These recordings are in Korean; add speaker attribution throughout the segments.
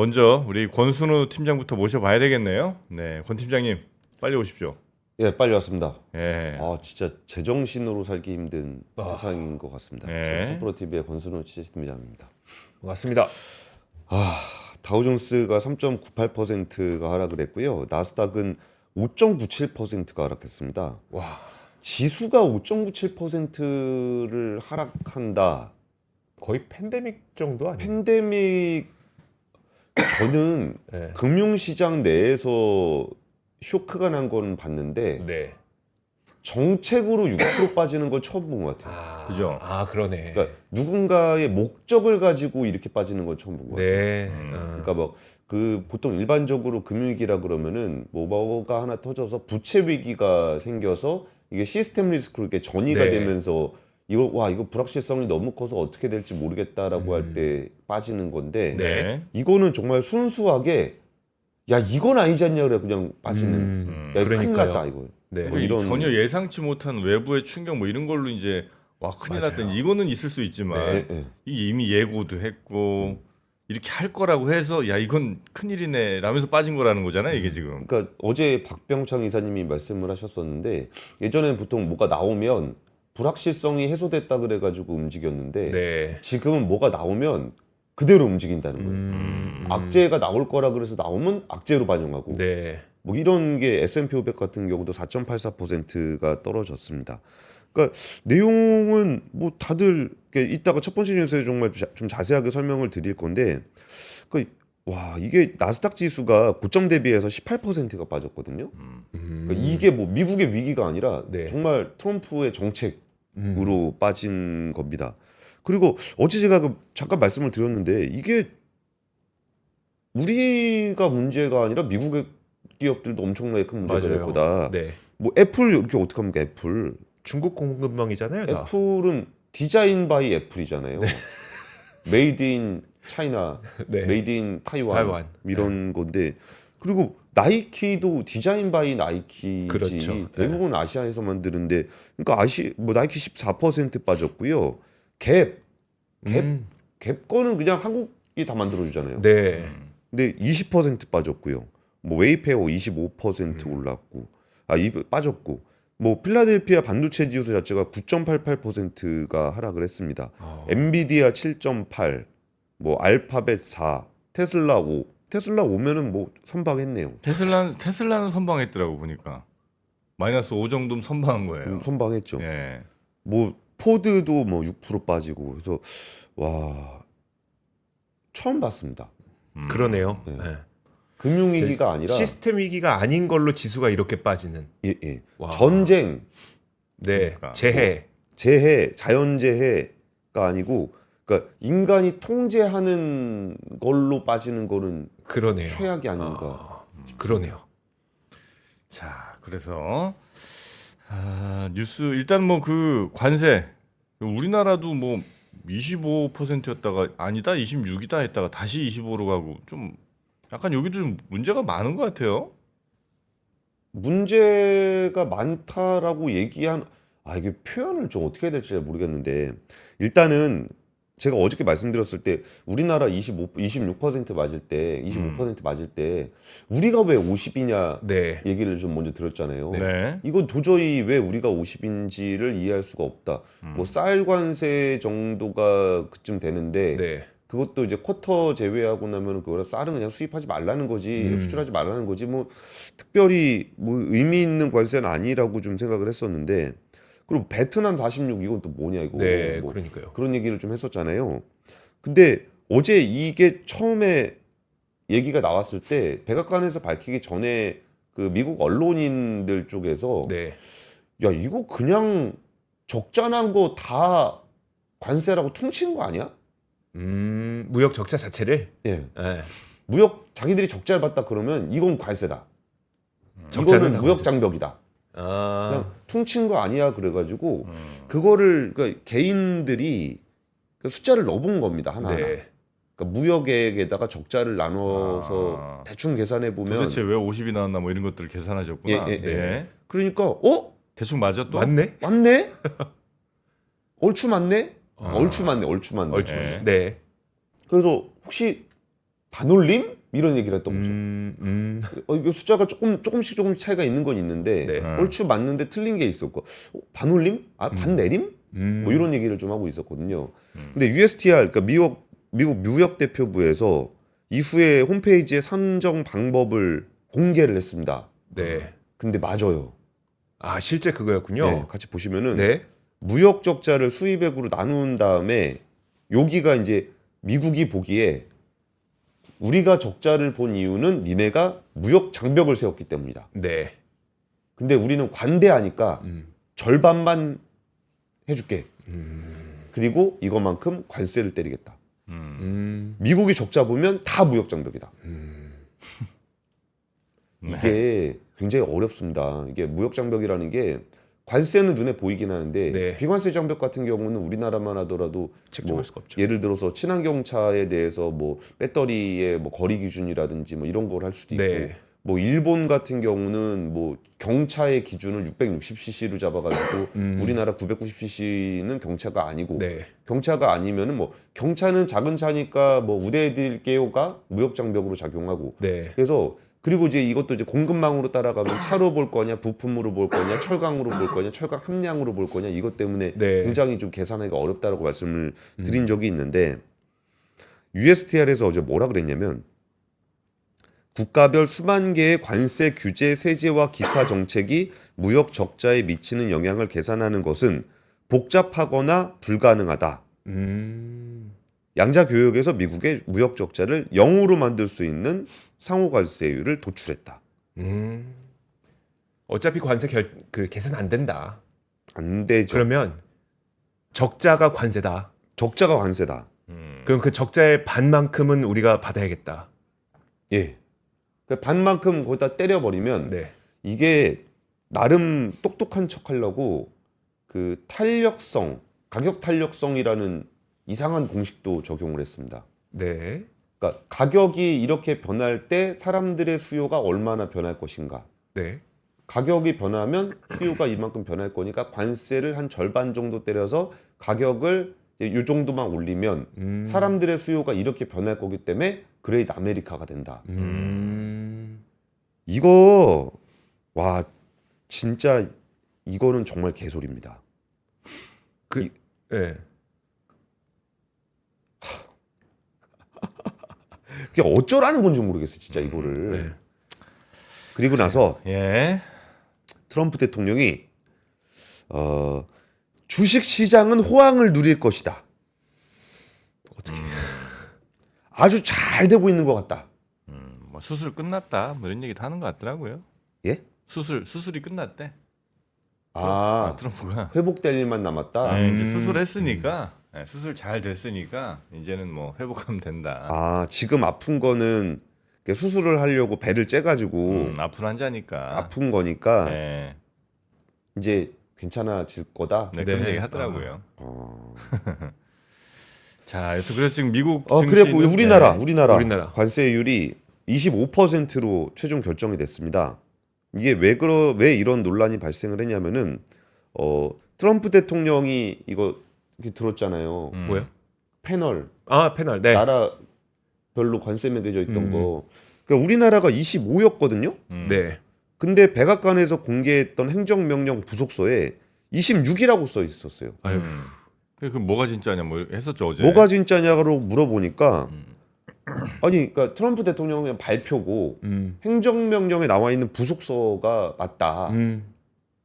Speaker 1: 먼저 우리 권순우 팀장부터 모셔봐야 되겠네요. 네, 권 팀장님 빨리 오십시오.
Speaker 2: 예, 빨리 왔습니다.
Speaker 1: 예.
Speaker 2: 진짜 제정신으로 살기 힘든 세상인 것 같습니다.
Speaker 1: 예.
Speaker 2: 소프로TV의 권순우 취재팀장입니다.
Speaker 3: 맞습니다.
Speaker 2: 다우존스가 3.98%가 하락을 했고요. 나스닥은 5.97%가 하락했습니다.
Speaker 3: 와,
Speaker 2: 지수가 5.97%를 하락한다.
Speaker 3: 거의 팬데믹 정도 아니에요?
Speaker 2: 팬데믹 저는
Speaker 3: 네.
Speaker 2: 금융시장 내에서 쇼크가 난 건 봤는데
Speaker 3: 네.
Speaker 2: 정책으로 6% 빠지는 건 처음 본 것 같아요.
Speaker 1: 그죠?
Speaker 3: 그러네.
Speaker 2: 그러니까 누군가의 목적을 가지고 이렇게 빠지는 건 처음 본 것 같아요.
Speaker 3: 네.
Speaker 2: 그러니까 뭐 그 보통 일반적으로 금융위기라 그러면은 뭐가 하나 터져서 부채 위기가 생겨서 이게 시스템 리스크로 이렇게 전이가
Speaker 3: 네.
Speaker 2: 되면서 이거 불확실성이 너무 커서 어떻게 될지 모르겠다라고 할 때 빠지는 건데
Speaker 1: 네.
Speaker 2: 이거는 정말 순수하게 야 이건 아니지 않냐 그래 그냥 빠지는 야 이거 큰일
Speaker 3: 그러니까요.
Speaker 2: 났다 이거.
Speaker 3: 네.
Speaker 2: 뭐
Speaker 1: 이런...
Speaker 2: 이런-
Speaker 1: 전혀 예상치 못한 외부의 충격 뭐 이런 걸로 이제 와 큰일
Speaker 3: 맞아요.
Speaker 1: 났다니 이거는 있을 수 있지만
Speaker 3: 네.
Speaker 2: 예, 예.
Speaker 1: 이게 이미 예고도 했고 이렇게 할 거라고 해서 야 이건 큰일이네 라면서 빠진 거라는 거잖아요 이게 지금.
Speaker 2: 그러니까 어제 박병창 이사님이 말씀을 하셨었는데 예전에는 보통 뭐가 나오면 불확실성이 해소됐다 그래가지고 움직였는데
Speaker 3: 네.
Speaker 2: 지금은 뭐가 나오면 그대로 움직인다는 거예요. 악재가 나올 거라 그래서 나오면 악재로 반영하고
Speaker 3: 네.
Speaker 2: 뭐 이런 게 S&P 500 같은 경우도 4.84%가 떨어졌습니다. 그러니까 내용은 뭐 다들 이따가 첫 번째 뉴스에 정말 좀 자세하게 설명을 드릴 건데 그러니까 와 이게 나스닥 지수가 고점 대비해서 18%가 빠졌거든요. 그러니까 이게 뭐 미국의 위기가 아니라
Speaker 3: 네.
Speaker 2: 정말 트럼프의 정책으로 빠진 겁니다. 그리고 어제 제가 잠깐 말씀을 드렸는데 이게 우리가 문제가 아니라 미국의 기업들도 엄청나게 큰 문제가 될
Speaker 3: 맞아요.
Speaker 2: 거다.
Speaker 3: 네.
Speaker 2: 뭐 애플 이렇게 어떻게 합니까? 애플
Speaker 3: 중국 공급망이잖아요. 다.
Speaker 2: 애플은 디자인 바이 애플이잖아요. 메이드 인 차이나,
Speaker 3: 네.
Speaker 2: 메이드 인 타이완,
Speaker 3: 타이완.
Speaker 2: 이런 건데 그리고 나이키도 디자인 바이 나이키지.
Speaker 3: 그렇죠.
Speaker 2: 대부분 아시아에서 만드는데 그러니까 뭐 나이키 14% 빠졌고요. 갭 거는 그냥 한국이 다 만들어 주잖아요.
Speaker 3: 네.
Speaker 2: 근데 20% 빠졌고요. 뭐 웨이페어 25% 올랐고 빠졌고 뭐 필라델피아 반도체 지수 자체가 9.88%가 하락을 했습니다. 엔비디아 7.8, 뭐 알파벳 4, 테슬라 5. 테슬라 5면은 뭐 선방했네요.
Speaker 1: 테슬라는 선방했더라고 보니까 마이너스 5 정도면 선방한 거예요.
Speaker 2: 선방했죠.
Speaker 1: 예.
Speaker 2: 뭐 포드도 뭐 6% 빠지고 그래서 와 처음 봤습니다.
Speaker 3: 그러네요.
Speaker 2: 네.
Speaker 3: 네.
Speaker 2: 금융위기가 아니라
Speaker 3: 시스템 위기가 아닌 걸로 지수가 이렇게 빠지는.
Speaker 2: 예.
Speaker 3: 와.
Speaker 2: 전쟁,
Speaker 3: 네.
Speaker 1: 그러니까.
Speaker 3: 재해.
Speaker 2: 재해, 자연재해가 아니고 그러니까 인간이 통제하는 걸로 빠지는 거는
Speaker 3: 그러네요.
Speaker 2: 최악이 아닌가.
Speaker 3: 그러네요.
Speaker 1: 자, 그래서 뉴스 일단 뭐 그 관세 우리나라도 뭐 25%였다가 아니다 26이다 했다가 다시 25로 가고 좀 약간 여기도 좀 문제가 많은 것 같아요.
Speaker 2: 문제가 많다라고 얘기한 이게 표현을 좀 어떻게 해야 될지 잘 모르겠는데 일단은 제가 어저께 말씀드렸을 때 우리나라 26% 맞을 때 25% 맞을 때 우리가 왜 50이냐
Speaker 3: 네.
Speaker 2: 얘기를 좀 먼저 들었잖아요.
Speaker 1: 네.
Speaker 2: 이건 도저히 왜 우리가 50인지를 이해할 수가 없다. 뭐 쌀 관세 정도가 그쯤 되는데
Speaker 3: 네.
Speaker 2: 그것도 이제 쿼터 제외하고 나면 그거라 쌀은 그냥 수입하지 말라는 거지 수출하지 말라는 거지 뭐 특별히 뭐 의미 있는 관세는 아니라고 좀 생각을 했었는데 그리고 베트남 46 이건 또 뭐냐 이거
Speaker 3: 네.
Speaker 2: 뭐
Speaker 3: 그러니까요.
Speaker 2: 그런 얘기를 좀 했었잖아요. 근데 어제 이게 처음에 얘기가 나왔을 때 백악관에서 밝히기 전에 그 미국 언론인들 쪽에서
Speaker 3: 네.
Speaker 2: 야 이거 그냥 적자난 거 다 관세라고 퉁친 거 아니야?
Speaker 3: 무역 적자 자체를.
Speaker 2: 예.
Speaker 3: 네.
Speaker 2: 무역 자기들이 적자를 봤다 그러면 이건 관세다.
Speaker 3: 적자는
Speaker 2: 이거는
Speaker 3: 다
Speaker 2: 무역
Speaker 3: 관세.
Speaker 2: 장벽이다.
Speaker 3: 아.
Speaker 2: 그냥 퉁친 거 아니야 그래가지고 그거를 그러니까 개인들이 그 숫자를 넣어본 겁니다 하나.
Speaker 3: 네.
Speaker 2: 그러니까 무역액에다가 적자를 나눠서 대충 계산해 보면
Speaker 1: 도대체 왜 50이 나왔나 뭐 이런 것들을 계산하셨구나.
Speaker 2: 예.
Speaker 1: 네.
Speaker 2: 그러니까
Speaker 1: 대충 맞아 또?
Speaker 3: 맞네.
Speaker 2: 맞네? 얼추 맞네?
Speaker 3: 아.
Speaker 2: 얼추 맞네.
Speaker 3: 얼추.
Speaker 1: 네.
Speaker 3: 네.
Speaker 2: 그래서 혹시 반올림 이런 얘기를 했던 거죠. 이거 숫자가 조금씩 차이가 있는 건 있는데
Speaker 3: 네.
Speaker 2: 얼추 맞는데 틀린 게 있었고 반올림? 반내림? 뭐 이런 얘기를 좀 하고 있었거든요. 근데 USTR 그러니까 미국 무역 대표부에서 이후에 홈페이지에 산정 방법을 공개를 했습니다.
Speaker 3: 네.
Speaker 2: 근데 맞아요.
Speaker 3: 아 실제 그거였군요.
Speaker 2: 네, 같이 보시면은
Speaker 3: 네.
Speaker 2: 무역 적자를 수입액으로 나눈 다음에 여기가 이제 미국이 보기에 우리가 적자를 본 이유는 니네가 무역 장벽을 세웠기 때문이다.
Speaker 3: 네.
Speaker 2: 근데 우리는 관대하니까 절반만 해줄게. 그리고 이것만큼 관세를 때리겠다. 미국이 적자 보면 다 무역 장벽이다. 이게 굉장히 어렵습니다. 이게 무역 장벽이라는 게 관세는 눈에 보이긴 하는데
Speaker 3: 네.
Speaker 2: 비관세 장벽 같은 경우는 우리나라만 하더라도
Speaker 3: 책정할 수가 없죠.
Speaker 2: 예를 들어서 친환경차에 대해서 뭐 배터리의 뭐 거리 기준이라든지 뭐 이런 걸 할 수도 있고
Speaker 3: 네.
Speaker 2: 뭐 일본 같은 경우는 뭐 경차의 기준을 660cc로 잡아가지고 우리나라 990cc는 경차가 아니고
Speaker 3: 네.
Speaker 2: 경차가 아니면은 뭐 경차는 작은 차니까 뭐 우대해드릴게요가 무역 장벽으로 작용하고
Speaker 3: 네.
Speaker 2: 그래서 그리고 이제 이것도 이제 공급망으로 따라가면 차로 볼 거냐 부품으로 볼 거냐 철강으로 볼 거냐 철강 함량으로 볼 거냐 이것 때문에
Speaker 3: 네.
Speaker 2: 굉장히 좀 계산하기가 어렵다라고 말씀을 드린 적이 있는데 USTR에서 어제 뭐라 그랬냐면 국가별 수만 개의 관세 규제 세제와 기타 정책이 무역 적자에 미치는 영향을 계산하는 것은 복잡하거나 불가능하다. 양자 교역에서 미국의 무역 적자를 0으로 만들 수 있는 상호 관세율을 도출했다.
Speaker 3: 어차피 관세 계산 안 된다.
Speaker 2: 안 되죠.
Speaker 3: 그러면 적자가 관세다.
Speaker 2: 적자가 관세다.
Speaker 3: 그럼 그 적자의 반만큼은 우리가 받아야겠다.
Speaker 2: 예. 그 반만큼 거기다 때려버리면
Speaker 3: 네.
Speaker 2: 이게 나름 똑똑한 척하려고 그 탄력성, 가격 탄력성이라는 이상한 공식도 적용을 했습니다.
Speaker 3: 네.
Speaker 2: 그러니까 가격이 이렇게 변할 때 사람들의 수요가 얼마나 변할 것인가.
Speaker 3: 네.
Speaker 2: 가격이 변하면 수요가 이만큼 변할 거니까 관세를 한 절반 정도 때려서 가격을 이 정도만 올리면 사람들의 수요가 이렇게 변할 거기 때문에 그레이트 아메리카가 된다. 이거 와 진짜 이거는 정말 개소리입니다.
Speaker 3: 네.
Speaker 2: 그게 어쩌라는 건지 모르겠어요, 진짜 이거를.
Speaker 3: 네.
Speaker 2: 그리고 나서
Speaker 1: 예.
Speaker 2: 트럼프 대통령이 주식 시장은 호황을 누릴 것이다.
Speaker 3: 어떻게?
Speaker 2: 아주 잘 되고 있는 것 같다.
Speaker 1: 뭐 수술 끝났다. 뭐 이런 얘기도 하는 것 같더라고요.
Speaker 2: 예?
Speaker 1: 수술이 끝났대.
Speaker 2: 아,
Speaker 1: 트럼프가.
Speaker 2: 회복될 일만 남았다.
Speaker 1: 네, 이제 수술했으니까 네, 수술 잘 됐으니까 이제는 뭐 회복하면 된다.
Speaker 2: 아, 지금 아픈 거는 이렇게 수술을 하려고 배를 째가지고
Speaker 1: 아픈 환자니까.
Speaker 2: 아픈 거니까
Speaker 1: 네,
Speaker 2: 이제 괜찮아질 거다.
Speaker 1: 네, 그런
Speaker 3: 네.
Speaker 1: 얘기 하더라고요.
Speaker 2: 어.
Speaker 1: 자, 여튼 그래서 지금 미국
Speaker 2: 그래고
Speaker 1: 증시는-
Speaker 2: 우리나라
Speaker 3: 우리나라.
Speaker 2: 관세율이 25%로 최종 결정이 됐습니다. 이게 왜 이런 논란이 발생을 했냐면은 트럼프 대통령이 이거 이렇게 들었잖아요.
Speaker 3: 뭐요?
Speaker 2: 패널
Speaker 3: 아 패널. 네.
Speaker 2: 나라별로 관세 매겨져 있던 거. 그러니까 우리나라가 25였거든요.
Speaker 3: 네.
Speaker 2: 근데 백악관에서 공개했던 행정명령 부속서에 26이라고 써 있었어요.
Speaker 3: 아유.
Speaker 1: 그 뭐가 진짜냐 뭐 했었죠 어제.
Speaker 2: 뭐가 진짜냐고 물어보니까 아니 그러니까 트럼프 대통령의 발표고 행정명령에 나와 있는 부속서가 맞다. 그러니까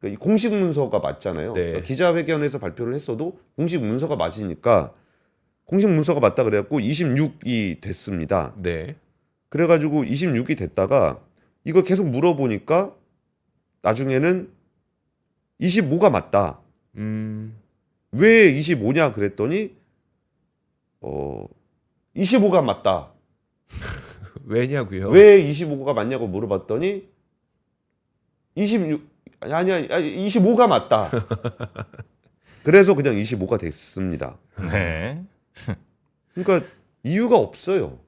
Speaker 2: 이 공식 문서가 맞잖아요.
Speaker 3: 네.
Speaker 2: 그러니까 기자회견에서 발표를 했어도 공식 문서가 맞으니까 공식 문서가 맞다 그래갖고 26이 됐습니다.
Speaker 3: 네.
Speaker 2: 그래가지고 26이 됐다가 이걸 계속 물어보니까 나중에는 25가 맞다. 왜 25냐 그랬더니 25가 맞다.
Speaker 3: 왜냐고요?
Speaker 2: 왜 25가 맞냐고 물어봤더니 25가 맞다. 그래서 그냥 25가 됐습니다.
Speaker 1: 네.
Speaker 2: 그러니까 이유가 없어요.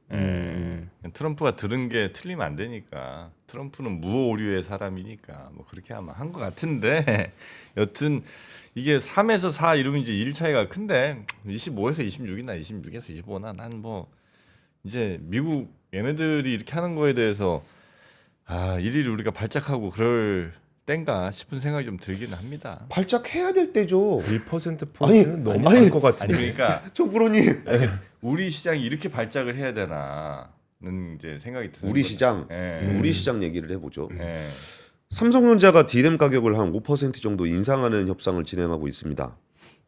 Speaker 1: 트럼프가 들은 게 틀리면 안 되니까. 트럼프는 무오류의 사람이니까 뭐 그렇게 아마 한 것 같은데 여튼 이게 3에서 4 이러면 이제 1 차이가 큰데 25에서 26이나 26에서 25나 난 뭐 이제 미국 얘네들이 이렇게 하는 거에 대해서 일일이 우리가 발작하고 그럴 땐가 싶은 생각이 좀 들긴 합니다.
Speaker 2: 발작해야 될 때죠.
Speaker 3: 1% 포인트는 너무 많을 것
Speaker 1: 아니
Speaker 3: 같은데.
Speaker 1: 그러니까
Speaker 2: 총프로님.
Speaker 1: 우리 시장이 이렇게 발작을 해야 되나는 이제 생각이 드는
Speaker 2: 우리
Speaker 1: 거죠.
Speaker 2: 시장,
Speaker 1: 예.
Speaker 2: 우리 시장 얘기를 해보죠.
Speaker 1: 예.
Speaker 2: 삼성전자가 D램 가격을 한 5% 정도 인상하는 협상을 진행하고 있습니다.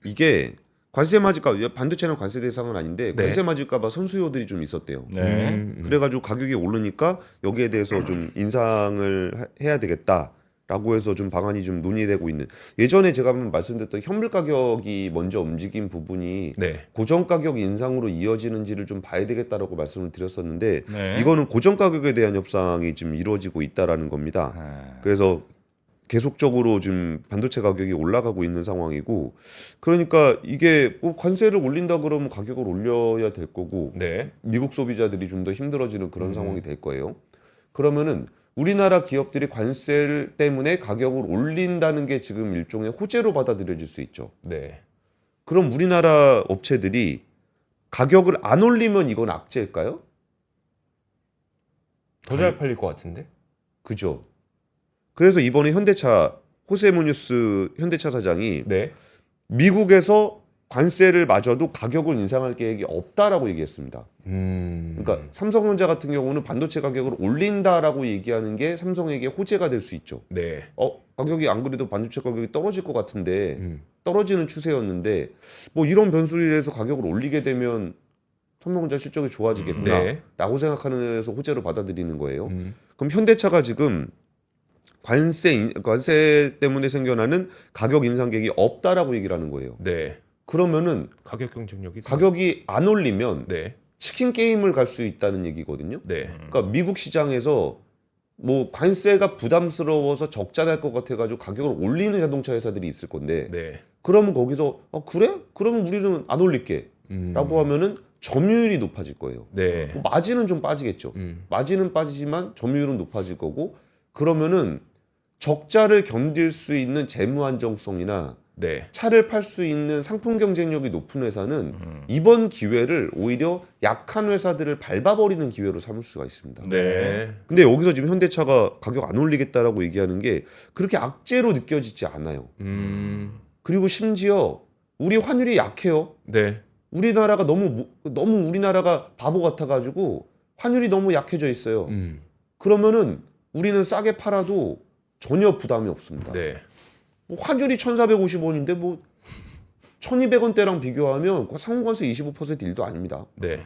Speaker 2: 이게 관세 맞을까? 반도체는 관세 대상은 아닌데
Speaker 3: 네.
Speaker 2: 관세 맞을까봐 선수요들이 좀 있었대요.
Speaker 1: 네.
Speaker 2: 그래가지고 가격이 오르니까 여기에 대해서 좀 인상을 해야 되겠다라고 해서 좀 방안이 좀 논의되고 있는. 예전에 제가 한번 말씀드렸던 현물 가격이 먼저 움직인 부분이
Speaker 3: 네.
Speaker 2: 고정 가격 인상으로 이어지는지를 좀 봐야 되겠다라고 말씀을 드렸었는데
Speaker 1: 네.
Speaker 2: 이거는 고정 가격에 대한 협상이 지금 이루어지고 있다라는 겁니다. 그래서 계속적으로 지금 반도체 가격이 올라가고 있는 상황이고, 그러니까 이게 뭐 관세를 올린다 그러면 가격을 올려야 될 거고
Speaker 3: 네.
Speaker 2: 미국 소비자들이 좀 더 힘들어지는 그런 상황이 될 거예요. 그러면은 우리나라 기업들이 관세 때문에 가격을 올린다는 게 지금 일종의 호재로 받아들여질 수 있죠.
Speaker 3: 네.
Speaker 2: 그럼 우리나라 업체들이 가격을 안 올리면 이건 악재일까요?
Speaker 3: 더 잘 팔릴 것 같은데.
Speaker 2: 그죠. 그래서 이번에 현대차 호세 무뉴스 현대차 사장이
Speaker 3: 네.
Speaker 2: 미국에서 관세를 맞아도 가격을 인상할 계획이 없다라고 얘기했습니다. 그러니까 삼성전자 같은 경우는 반도체 가격을 올린다라고 얘기하는 게 삼성에게 호재가 될 수 있죠.
Speaker 3: 네.
Speaker 2: 가격이 안 그래도 반도체 가격이 떨어질 것 같은데 떨어지는 추세였는데 뭐 이런 변수를 해서 가격을 올리게 되면 삼성전자 실적이 좋아지겠구나라고
Speaker 3: 네.
Speaker 2: 생각하는 데서 호재로 받아들이는 거예요. 그럼 현대차가 지금 관세 때문에 생겨나는 가격 인상 계획이 없다라고 얘기를 하는 거예요.
Speaker 3: 네.
Speaker 2: 그러면은
Speaker 3: 가격 경쟁력이
Speaker 2: 가격이 안 올리면
Speaker 3: 네.
Speaker 2: 치킨 게임을 갈 수 있다는 얘기거든요.
Speaker 3: 네.
Speaker 2: 그러니까 미국 시장에서 뭐 관세가 부담스러워서 적자 날 것 같아가지고 가격을 올리는 자동차 회사들이 있을 건데
Speaker 3: 네.
Speaker 2: 그러면 거기서 그래? 그러면 우리는 안 올릴게 라고 하면은 점유율이 높아질 거예요.
Speaker 3: 네.
Speaker 2: 뭐 마진은 좀 빠지겠죠. 마진은 빠지지만 점유율은 높아질 거고 그러면은 적자를 견딜 수 있는 재무 안정성이나
Speaker 3: 네.
Speaker 2: 차를 팔 수 있는 상품 경쟁력이 높은 회사는 이번 기회를 오히려 약한 회사들을 밟아버리는 기회로 삼을 수가 있습니다.
Speaker 3: 네.
Speaker 2: 근데 여기서 지금 현대차가 가격 안 올리겠다라고 얘기하는 게 그렇게 악재로 느껴지지 않아요. 그리고 심지어 우리 환율이 약해요.
Speaker 3: 네.
Speaker 2: 우리나라가 너무 우리나라가 바보 같아가지고 환율이 너무 약해져 있어요. 그러면은 우리는 싸게 팔아도 전혀 부담이 없습니다.
Speaker 3: 네.
Speaker 2: 뭐 환율이 1,450원인데 뭐 1,200원대랑 비교하면 상관세 25% 일도 아닙니다.
Speaker 3: 네.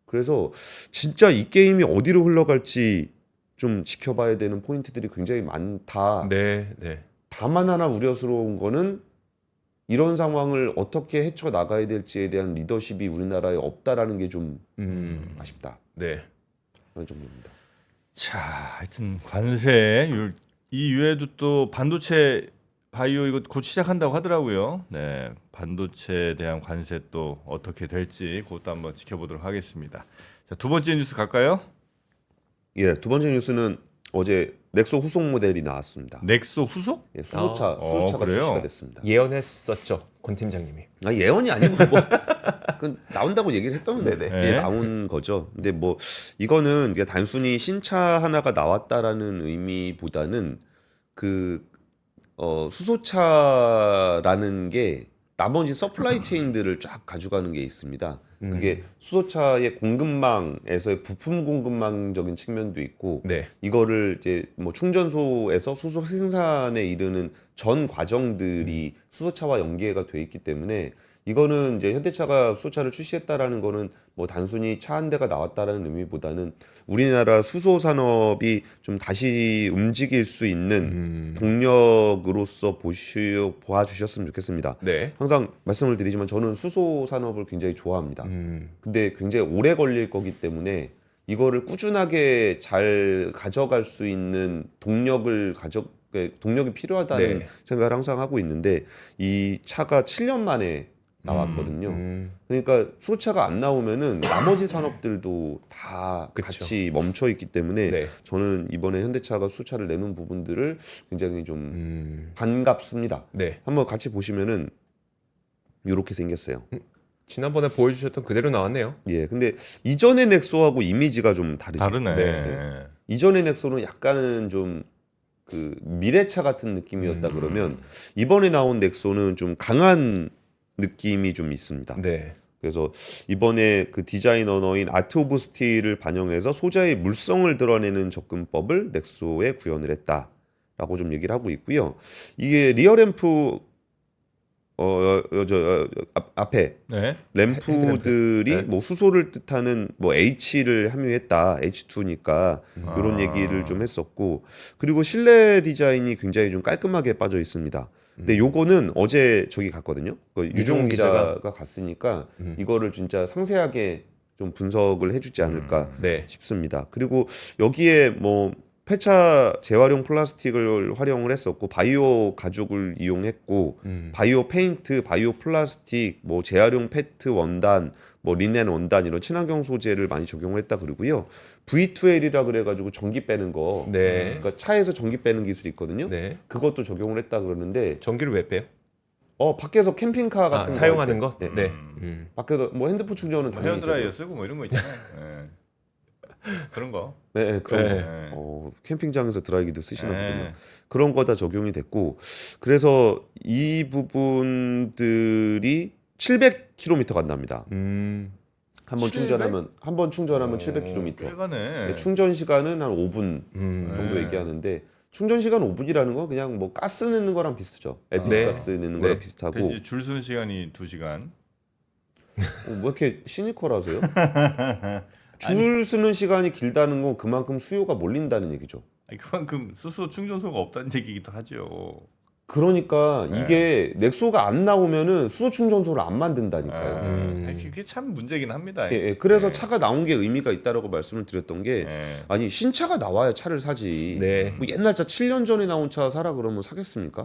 Speaker 2: 그래서 진짜 이 게임이 어디로 흘러갈지 좀 지켜봐야 되는 포인트들이 굉장히 많다.
Speaker 3: 네. 네.
Speaker 2: 다만 하나 우려스러운 거는 이런 상황을 어떻게 헤쳐나가야 될지에 대한 리더십이 우리나라에 없다라는 게 좀 아쉽다.
Speaker 3: 네.
Speaker 2: 그런 정도입니다.
Speaker 1: 자, 하여튼 관세 이 이외에도 또 반도체 바이오 이거 곧 시작한다고 하더라고요. 네, 반도체에 대한 관세 또 어떻게 될지 그것도 한번 지켜보도록 하겠습니다. 자, 두 번째 뉴스 갈까요?
Speaker 2: 예, 두 번째 뉴스는 어제 넥소 후속 모델이 나왔습니다.
Speaker 1: 넥소 후속?
Speaker 2: 예, 수소차가
Speaker 1: 그래요?
Speaker 2: 출시가 됐습니다.
Speaker 3: 예언했었죠, 권 팀장님이.
Speaker 2: 예언이 아니고 뭐 그 나온다고 얘기를 했던
Speaker 3: 네네.
Speaker 2: 게 나온 거죠. 근데 뭐 이거는 그냥 단순히 신차 하나가 나왔다라는 의미보다는 그 수소차라는 게 나머지 서플라이 체인들을 쫙 가져가는 게 있습니다. 그게 수소차의 공급망에서의 부품 공급망적인 측면도 있고
Speaker 3: 네.
Speaker 2: 이거를 이제 뭐 충전소에서 수소 생산에 이르는 전 과정들이 수소차와 연계가 돼 있기 때문에 이거는 이제 현대차가 수소차를 출시했다라는 거는 뭐 단순히 차 한 대가 나왔다라는 의미보다는 우리나라 수소 산업이 좀 다시 움직일 수 있는 동력으로서 보아주셨으면 좋겠습니다.
Speaker 3: 네.
Speaker 2: 항상 말씀을 드리지만 저는 수소 산업을 굉장히 좋아합니다. 근데 굉장히 오래 걸릴 거기 때문에 이거를 꾸준하게 잘 가져갈 수 있는 동력이 필요하다는
Speaker 3: 네.
Speaker 2: 생각을 항상 하고 있는데 이 차가 7년 만에 나왔거든요. 그러니까 수소차가 안 나오면은 나머지 산업들도 다
Speaker 3: 그쵸.
Speaker 2: 같이 멈춰 있기 때문에
Speaker 3: 네.
Speaker 2: 저는 이번에 현대차가 수소차를 내는 부분들을 굉장히 좀 반갑습니다.
Speaker 3: 네.
Speaker 2: 한번 같이 보시면은 이렇게 생겼어요.
Speaker 3: 지난번에 보여주셨던 그대로 나왔네요.
Speaker 2: 예, 근데 이전의 넥소하고 이미지가 좀 다르죠.
Speaker 1: 다르네.
Speaker 3: 네.
Speaker 2: 이전의 넥소는 약간은 좀 그 미래차 같은 느낌이었다 그러면 이번에 나온 넥소는 좀 강한 느낌이 좀 있습니다.
Speaker 3: 네.
Speaker 2: 그래서 이번에 그 디자인 언어인 아트 오브 스틸을 반영해서 소재의 물성을 드러내는 접근법을 넥소에 구현을 했다라고 좀 얘기를 하고 있고요. 이게 리어 램프 앞에
Speaker 1: 네.
Speaker 2: 램프들이
Speaker 3: 네.
Speaker 2: 뭐 수소를 뜻하는 뭐 H를 함유했다, H2니까 이런
Speaker 1: 아.
Speaker 2: 얘기를 좀 했었고, 그리고 실내 디자인이 굉장히 좀 깔끔하게 빠져 있습니다. 근데 요거는 어제 저기 갔거든요. 그 유종 기자가 갔으니까 이거를 진짜 상세하게 좀 분석을 해주지 않을까
Speaker 3: 네.
Speaker 2: 싶습니다. 그리고 여기에 뭐 폐차 재활용 플라스틱을 활용을 했었고 바이오 가죽을 이용했고 바이오 페인트, 바이오 플라스틱, 뭐 재활용 페트 원단, 뭐 리넨 원단 이런 친환경 소재를 많이 적용을 했다 그러고요. V2L이라 그래가지고 전기 빼는 거,
Speaker 3: 네.
Speaker 2: 그러니까 차에서 전기 빼는 기술이 있거든요.
Speaker 3: 네.
Speaker 2: 그것도 적용을 했다 그러는데
Speaker 3: 전기를 왜 빼요?
Speaker 2: 밖에서 캠핑카 같은 거
Speaker 3: 사용하는
Speaker 2: 할
Speaker 3: 거?
Speaker 2: 때,
Speaker 3: 네.
Speaker 2: 밖에서 뭐 핸드폰 충전은
Speaker 1: 뭐
Speaker 2: 당연히
Speaker 1: 헤어드라이어
Speaker 2: 되고.
Speaker 1: 쓰고 뭐 이런 거 있잖아요. 네. 그런 거.
Speaker 2: 네, 그런
Speaker 3: 네.
Speaker 2: 거. 캠핑장에서 드라이기도 쓰시나
Speaker 1: 네.
Speaker 2: 보군요. 그런 거 다 적용이 됐고, 그래서 이 부분들이 700km 간답니다. 한 번
Speaker 1: 700?
Speaker 2: 충전하면 700km.
Speaker 1: 꽤 가네.
Speaker 2: 충전 시간은 한 5분 정도
Speaker 1: 네.
Speaker 2: 얘기하는데 충전 시간 5분이라는 건 그냥 뭐 가스 넣는 거랑 비슷하죠. LPG
Speaker 3: 네.
Speaker 2: 가스 넣는
Speaker 3: 네.
Speaker 2: 거랑 비슷하고.
Speaker 1: 이제 줄 서는 시간이 2시간.
Speaker 2: 뭐 이렇게 시니컬하세요? 줄 쓰는 시간이 길다는 건 그만큼 수요가 몰린다는 얘기죠.
Speaker 1: 아니, 그만큼 수소 충전소가 없다는 얘기기도 하죠.
Speaker 2: 그러니까
Speaker 1: 네.
Speaker 2: 이게 넥소가 안 나오면은 수소 충전소를 안 만든다니까요.
Speaker 1: 아니, 그게 참 문제긴 합니다.
Speaker 2: 예, 그래서
Speaker 1: 네.
Speaker 2: 차가 나온 게 의미가 있다라고 말씀을 드렸던 게
Speaker 1: 네.
Speaker 2: 아니 신차가 나와야 차를 사지.
Speaker 3: 네.
Speaker 2: 뭐 옛날 차 7년 전에 나온 차 사라 그러면 사겠습니까?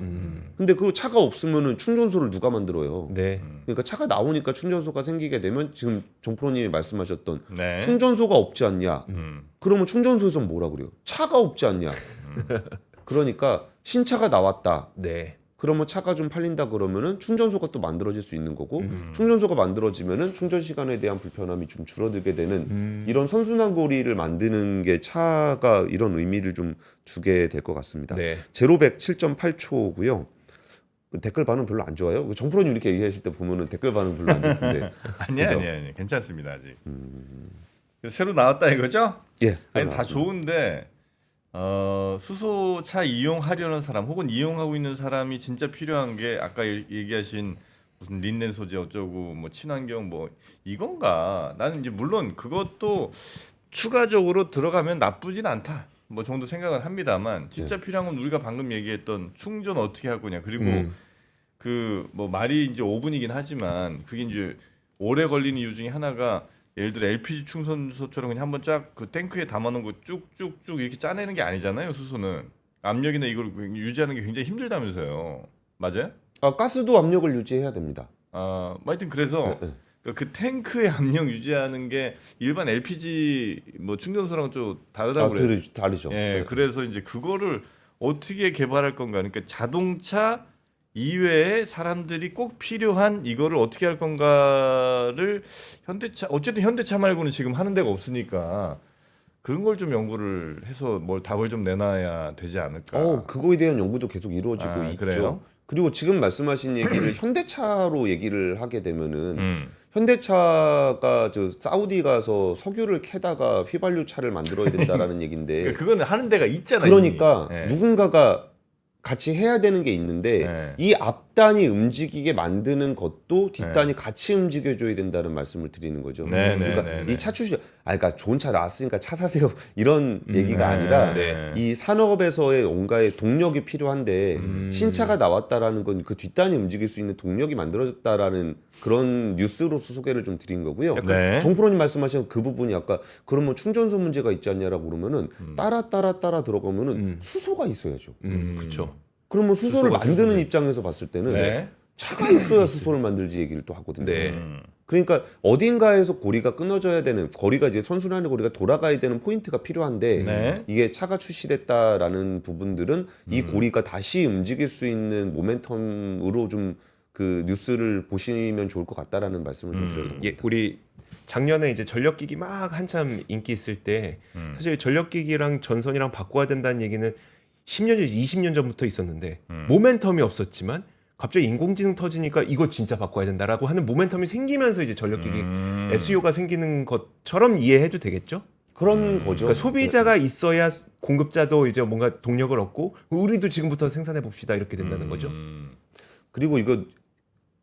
Speaker 2: 근데 그 차가 없으면은 충전소를 누가 만들어요?
Speaker 3: 네.
Speaker 2: 그러니까 차가 나오니까 충전소가 생기게 되면 지금 정프로님이 말씀하셨던
Speaker 1: 네.
Speaker 2: 충전소가 없지 않냐? 그러면 충전소에서 뭐라 그래요? 차가 없지 않냐? 그러니까 신차가 나왔다.
Speaker 3: 네.
Speaker 2: 그러면 차가 좀 팔린다 그러면은 충전소가 또 만들어질 수 있는 거고 충전소가 만들어지면은 충전 시간에 대한 불편함이 좀 줄어들게 되는 이런 선순환 고리를 만드는 게 차가 이런 의미를 좀 주게 될 것 같습니다.
Speaker 3: 네.
Speaker 2: 제로백 7.8초고요. 댓글 반응 별로 안 좋아요. 정프로님 이렇게 얘기하실 때 보면은 댓글 반응 별로 안 좋던데.
Speaker 1: 아니야,
Speaker 2: 그죠?
Speaker 1: 아니야. 괜찮습니다, 아직. 새로 나왔다 이거죠?
Speaker 2: 예.
Speaker 1: 아니, 다
Speaker 2: 나왔습니다.
Speaker 1: 좋은데 수소차 이용하려는 사람 혹은 이용하고 있는 사람이 진짜 필요한 게 아까 얘기하신 무슨 린넨 소재 어쩌고 뭐 친환경 뭐 이건가? 나는 이제 물론 그것도 추가적으로 들어가면 나쁘진 않다. 뭐 정도 생각은 합니다만 진짜 필요한 건 우리가 방금 얘기했던 충전 어떻게 할 거냐. 그리고 그 뭐 말이 이제 5분이긴 하지만 그게 이제 오래 걸리는 이유 중에 하나가 예를 들어 LPG 충전소처럼 그냥 한번 쫙 그 탱크에 담아놓은 거 쭉쭉쭉 이렇게 짜내는 게 아니잖아요. 수소는 압력이나 이걸 유지하는 게 굉장히 힘들다면서요. 맞아요?
Speaker 2: 가스도 압력을 유지해야 됩니다.
Speaker 1: 하여튼 그래서
Speaker 2: 네.
Speaker 1: 그 탱크의 압력 유지하는 게 일반 LPG 뭐 충전소랑 좀 다르다고 그래요.
Speaker 2: 다르죠.
Speaker 1: 예,
Speaker 2: 네.
Speaker 1: 그래서 이제 그거를 어떻게 개발할 건가? 그러니까 자동차 이외에 사람들이 꼭 필요한 이거를 어떻게 할 건가를 현대차 어쨌든 현대차 말고는 지금 하는 데가 없으니까 그런 걸 좀 연구를 해서 뭘 답을 좀 내놔야 되지 않을까.
Speaker 2: 그거에 대한 연구도 계속 이루어지고 있죠.
Speaker 1: 그래요?
Speaker 2: 그리고 지금 말씀하신 얘기를 현대차로 얘기를 하게 되면은
Speaker 1: 음.
Speaker 2: 현대차가 저 사우디 가서 석유를 캐다가 휘발유 차를 만들어야 된다라는 얘긴데
Speaker 1: 그러니까 그거는 하는 데가 있잖아요.
Speaker 2: 그러니까
Speaker 1: 이미. 예.
Speaker 2: 누군가가 같이 해야 되는 게 있는데
Speaker 1: 네.
Speaker 2: 이 앞단이 움직이게 만드는 것도 뒷단이 같이 움직여줘야 된다는 말씀을 드리는 거죠.
Speaker 1: 네, 네,
Speaker 2: 그러니까
Speaker 1: 네,
Speaker 2: 이
Speaker 1: 네.
Speaker 2: 차 출시, 그러니까 좋은 차 나왔으니까 차 사세요 이런 얘기가 아니라
Speaker 3: 네.
Speaker 2: 이 산업에서의 뭔가의 동력이 필요한데 신차가 나왔다라는 건 그 뒷단이 움직일 수 있는 동력이 만들어졌다라는 그런 뉴스로서 소개를 좀 드린 거고요.
Speaker 1: 네.
Speaker 2: 정프로님 말씀하신 그 부분이 아까 그러면 충전소 문제가 있지 않냐라고 그러면은 따라 들어가면은 수소가 있어야죠.
Speaker 3: 그렇죠.
Speaker 2: 그러면 수소를
Speaker 3: 수소가
Speaker 2: 만드는
Speaker 3: 수소지.
Speaker 2: 입장에서 봤을 때는
Speaker 1: 네.
Speaker 2: 차가 있어야 수소를 만들지 얘기를 또 하거든요.
Speaker 3: 네.
Speaker 2: 그러니까 어딘가에서 고리가 끊어져야 되는 거리가 이제 선순환의 고리가 돌아가야 되는 포인트가 필요한데
Speaker 1: 네.
Speaker 2: 이게 차가 출시됐다라는 부분들은 이 고리가 다시 움직일 수 있는 모멘텀으로 좀 그 뉴스를 보시면 좋을 것 같다라는 말씀을 좀 드려요.
Speaker 3: 예, 우리 작년에 이제 전력기기 막 한참 인기 있을 때 사실 전력기기랑 전선이랑 바꿔야 된다는 얘기는 10년 전, 20년 전부터 있었는데 모멘텀이 없었지만 갑자기 인공지능 터지니까 이거 진짜 바꿔야 된다라고 하는 모멘텀이 생기면서 이제 전력기기 SU가 생기는 것처럼 이해해도 되겠죠?
Speaker 2: 그런 거죠.
Speaker 3: 그러니까 소비자가 있어야 공급자도 이제 뭔가 동력을 얻고 우리도 지금부터 생산해 봅시다 이렇게 된다는 거죠.
Speaker 2: 그리고 이거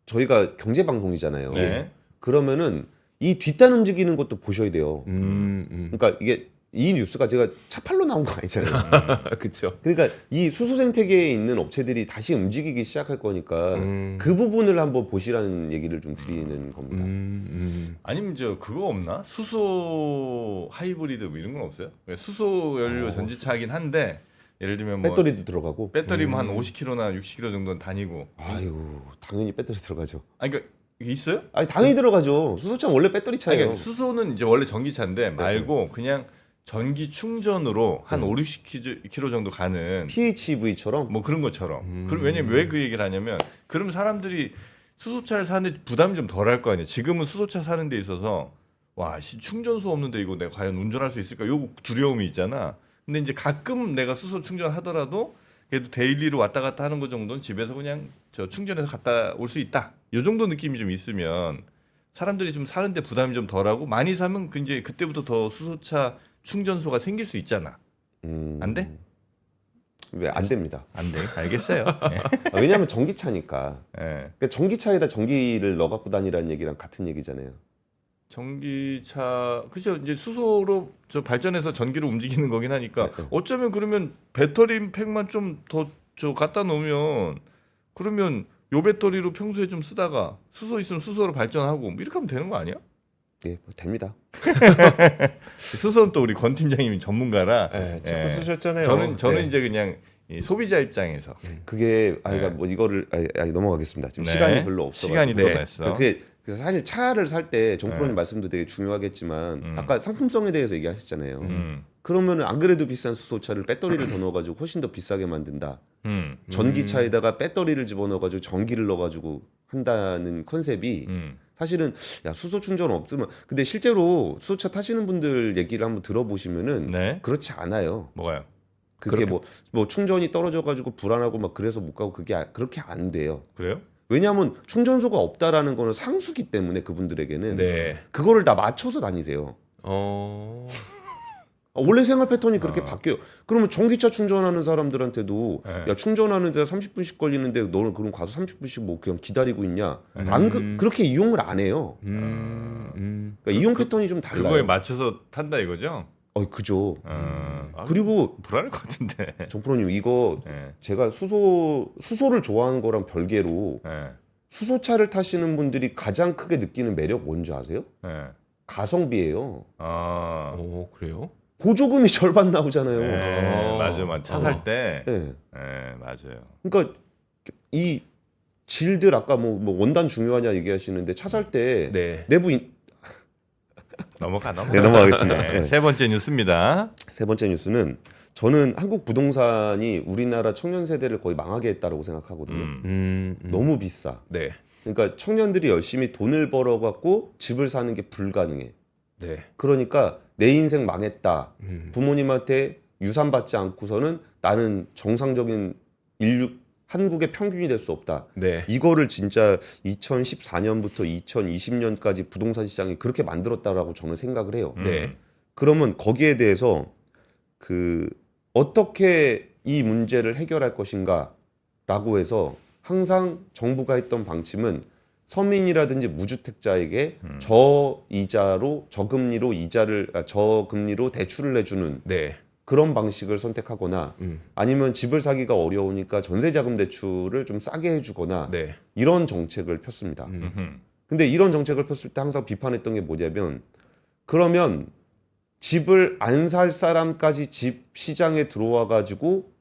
Speaker 2: 저희가 경제 방송이잖아요.
Speaker 1: 네.
Speaker 2: 그러면은 이 뒷단 움직이는 것도 보셔야 돼요. 그러니까 이게 이 뉴스가 제가 차팔로 나온 거 아니잖아요.
Speaker 3: 그렇죠.
Speaker 2: 그러니까 이 수소 생태계에 있는 업체들이 다시 움직이기 시작할 거니까 그 부분을 한번 보시라는 얘기를 좀 드리는 겁니다.
Speaker 1: 아니면 저 그거 없나? 수소 하이브리드 뭐 이런 건 없어요? 수소 연료 전지차긴 한데 예를 들면 뭐
Speaker 2: 배터리도 들어가고.
Speaker 1: 배터리 뭐 한 50km나 60km 정도는 다니고.
Speaker 2: 아유, 당연히 배터리 들어가죠.
Speaker 1: 아니 그러니까 이게 있어요?
Speaker 2: 아니 당연히 들어가죠. 수소차는 원래 배터리
Speaker 1: 아니,
Speaker 2: 차예요.
Speaker 1: 그러니까 수소는 이제 원래 전기차인데 말고 그냥 전기 충전으로 한 5, 60km 정도 가는
Speaker 2: PHEV처럼.
Speaker 1: 뭐 그런 것처럼. 왜냐면 왜 그 얘기를 하냐면 그럼 사람들이 수소차를 사는데 부담이 좀 덜 할 거 아니에요. 지금은 수소차 사는 데 있어서 와, 충전소 없는데 이거 내가 과연 운전할 수 있을까? 요 두려움이 있잖아. 근데 이제 가끔 내가 수소 충전하더라도 그래도 데일리로 왔다 갔다 하는 거 정도는 집에서 그냥 저 충전해서 갔다 올 수 있다. 요 정도 느낌이 좀 있으면 사람들이 좀 사는데 부담이 좀 덜하고 많이 사면 그 이제 그때부터 더 수소차 충전소가 생길 수 있잖아. 안 돼?
Speaker 2: 왜 안 됩니다.
Speaker 1: 안 돼. 알겠어요. 네.
Speaker 2: 왜냐하면 전기차니까.
Speaker 1: 네.
Speaker 2: 그러니까 전기차에다 전기를 넣어 갖고 다니라는 얘기랑 같은 얘기잖아요.
Speaker 1: 전기차 그죠? 이제 수소로 저 발전해서 전기를 움직이는 거긴 하니까
Speaker 2: 네.
Speaker 1: 어쩌면 그러면 배터리 팩만 좀 더 저 갖다 놓으면 그러면 요 배터리로 평소에 좀 쓰다가 수소 있으면 수소로 발전하고 뭐 이렇게 하면 되는 거 아니야?
Speaker 2: 예, 뭐 됩니다.
Speaker 1: 수소는 또 우리 권 팀장님이 전문가라.
Speaker 3: 네, 자꾸
Speaker 1: 예.
Speaker 3: 쓰셨잖아요.
Speaker 1: 저는
Speaker 3: 네.
Speaker 1: 이제 그냥 이 소비자 입장에서
Speaker 2: 그게 그러니까
Speaker 1: 네.
Speaker 2: 뭐 이거를 넘어가겠습니다. 지금
Speaker 1: 네.
Speaker 2: 시간이 별로 없어.
Speaker 1: 시간이
Speaker 3: 네.
Speaker 1: 들어갔어.
Speaker 2: 그게 그래서 사실 차를 살 때 정프로님
Speaker 1: 네.
Speaker 2: 말씀도 되게 중요하겠지만 아까 상품성에 대해서 얘기하셨잖아요.
Speaker 1: 음.
Speaker 2: 그러면은 안 그래도 비싼 수소차를 배터리를 더 넣어가지고 훨씬 더 비싸게 만든다.
Speaker 1: 음.
Speaker 2: 전기차에다가 배터리를 집어넣어가지고 전기를 넣어가지고 한다는 컨셉이 사실은 야 수소 충전 없으면 근데 실제로 수소차 타시는 분들 얘기를 한번 들어보시면은
Speaker 1: 네.
Speaker 2: 그렇지 않아요.
Speaker 1: 뭐가요?
Speaker 2: 그게 뭐 충전이 떨어져가지고 불안하고 막 그래서 못 가고 그게 그렇게 안 돼요.
Speaker 1: 그래요?
Speaker 2: 왜냐하면 충전소가 없다라는 거는 상수기 때문에 그분들에게는
Speaker 3: 네.
Speaker 2: 그거를 다 맞춰서 다니세요.
Speaker 3: 어.
Speaker 2: 원래 생활 패턴이 그렇게 바뀌어요. 그러면 전기차 충전하는 사람들한테도
Speaker 1: 네.
Speaker 2: 야 충전하는데 30분씩 걸리는데 너는 그럼 가서 30분씩 뭐 그냥 기다리고 있냐? 안 그렇게 이용을 안 해요. 그러니까 이용 패턴이 좀 달라요.
Speaker 1: 그거에 맞춰서 탄다 이거죠?
Speaker 2: 그죠.
Speaker 1: 아,
Speaker 2: 그리고
Speaker 1: 불안할 것 같은데.
Speaker 2: 정프로님 이거
Speaker 1: 네.
Speaker 2: 제가 수소를 좋아하는 거랑 별개로
Speaker 1: 네.
Speaker 2: 수소차를 타시는 분들이 가장 크게 느끼는 매력 뭔지 아세요?
Speaker 1: 네.
Speaker 2: 가성비예요.
Speaker 1: 아.
Speaker 3: 오, 그래요?
Speaker 2: 보조금이 절반 나오잖아요.
Speaker 1: 네, 맞아요. 차 살 때.
Speaker 2: 네.
Speaker 1: 네, 맞아요.
Speaker 2: 그러니까 이 질들 아까 뭐 원단 중요하냐 얘기하시는데 차 살 때
Speaker 3: 네.
Speaker 2: 내부
Speaker 1: 넘어가.
Speaker 2: 네, 넘어가겠습니다.
Speaker 1: 네,
Speaker 2: 네.
Speaker 1: 세 번째 뉴스입니다.
Speaker 2: 세 번째 뉴스는 저는 한국 부동산이 우리나라 청년 세대를 거의 망하게 했다라고 생각하거든요. 너무 비싸.
Speaker 3: 네.
Speaker 2: 그러니까 청년들이 열심히 돈을 벌어 갖고 집을 사는 게 불가능해.
Speaker 3: 네.
Speaker 2: 그러니까 내 인생 망했다. 부모님한테 유산 받지 않고서는 나는 정상적인 한국의 평균이 될 수 없다.
Speaker 3: 네.
Speaker 2: 이거를 진짜 2014년부터 2020년까지 부동산 시장이 그렇게 만들었다라고 저는 생각을 해요.
Speaker 3: 네.
Speaker 2: 그러면 거기에 대해서 어떻게 이 문제를 해결할 것인가라고 해서 항상 정부가 했던 방침은 서민이라든지 무주택자에게 저이자로 저금리로 저금리로 대출을 해주는
Speaker 3: 네.
Speaker 2: 그런 방식을 선택하거나 아니면 집을 사기가 어려우니까 전세자금 대출을 좀 싸게 해주거나
Speaker 3: 네.
Speaker 2: 이런 정책을 폈습니다. 근데 이런 정책을 폈을 때 항상 비판했던 게 뭐냐면 그러면 집을 안 살 사람까지 집 시장에 들어와 가지고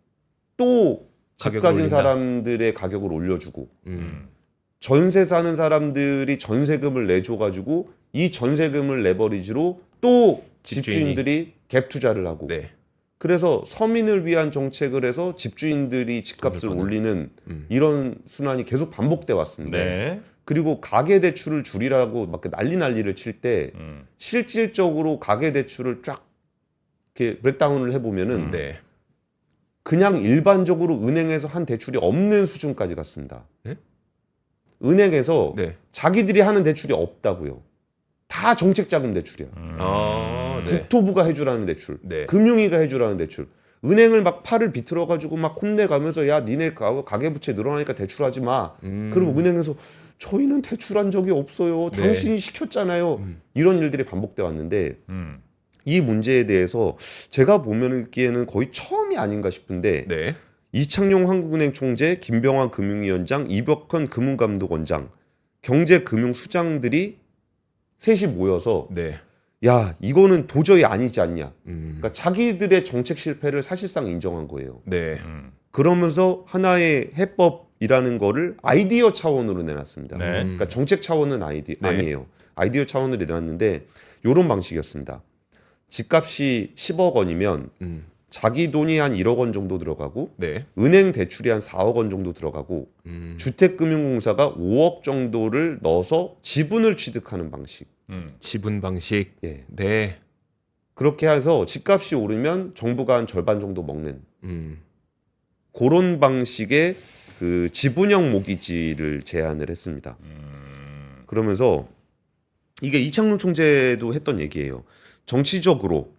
Speaker 2: 또 집
Speaker 3: 가격을
Speaker 2: 가진
Speaker 3: 올린다.
Speaker 2: 사람들의 가격을 올려주고 전세 사는 사람들이 전세금을 내줘 가지고 이 전세금을 레버리지로 또
Speaker 3: 집주인이.
Speaker 2: 집주인들이 갭 투자를 하고
Speaker 3: 네.
Speaker 2: 그래서 서민을 위한 정책을 해서 집주인들이 집값을
Speaker 3: 돈을
Speaker 2: 올리는
Speaker 3: 음.
Speaker 2: 이런 순환이 계속 반복돼 왔습니다.
Speaker 1: 네.
Speaker 2: 그리고 가계 대출을 줄이라고 막 난리를 칠 때 실질적으로 가계 대출을 쫙 이렇게 브렉다운을 해보면은
Speaker 3: 네.
Speaker 2: 그냥 일반적으로 은행에서 한 대출이 없는 수준까지 갔습니다.
Speaker 3: 네?
Speaker 2: 은행에서
Speaker 3: 네.
Speaker 2: 자기들이 하는 대출이 없다고요. 다 정책자금 대출이야.
Speaker 3: 아, 네.
Speaker 2: 국토부가 해주라는 대출,
Speaker 3: 네.
Speaker 2: 금융위가 해주라는 대출. 은행을 막 팔을 비틀어가지고 막 혼내가면서 야 니네 가계부채 늘어나니까 대출하지 마. 그리고 은행에서 저희는 대출한 적이 없어요.
Speaker 3: 네.
Speaker 2: 당신이 시켰잖아요. 이런 일들이 반복돼 왔는데 이 문제에 대해서 제가 보기에는 거의 처음이 아닌가 싶은데
Speaker 3: 네.
Speaker 2: 이창용 한국은행 총재, 김병환 금융위원장, 이벽헌 금융감독원장, 경제금융수장들이 셋이 모여서
Speaker 3: 네.
Speaker 2: 야 이거는 도저히 아니지 않냐.
Speaker 3: 음.
Speaker 2: 그러니까 자기들의 정책 실패를 사실상 인정한 거예요.
Speaker 3: 네.
Speaker 2: 그러면서 하나의 해법이라는 거를 아이디어 차원으로 내놨습니다.
Speaker 1: 네.
Speaker 2: 그러니까 정책 차원은 아니에요. 아이디어 차원으로 내놨는데 이런 방식이었습니다. 집값이 10억 원이면 자기 돈이 한 1억 원 정도 들어가고
Speaker 3: 네.
Speaker 2: 은행 대출이 한 4억 원 정도 들어가고 주택금융공사가 5억 정도를 넣어서 지분을 취득하는 방식.
Speaker 3: 지분 방식.
Speaker 2: 예.
Speaker 3: 네.
Speaker 2: 그렇게 해서 집값이 오르면 정부가 한 절반 정도 먹는
Speaker 3: 음.
Speaker 2: 그런 방식의 그 지분형 모기지를 제안을 했습니다. 그러면서 이게 이창용 총재도 했던 얘기예요. 정치적으로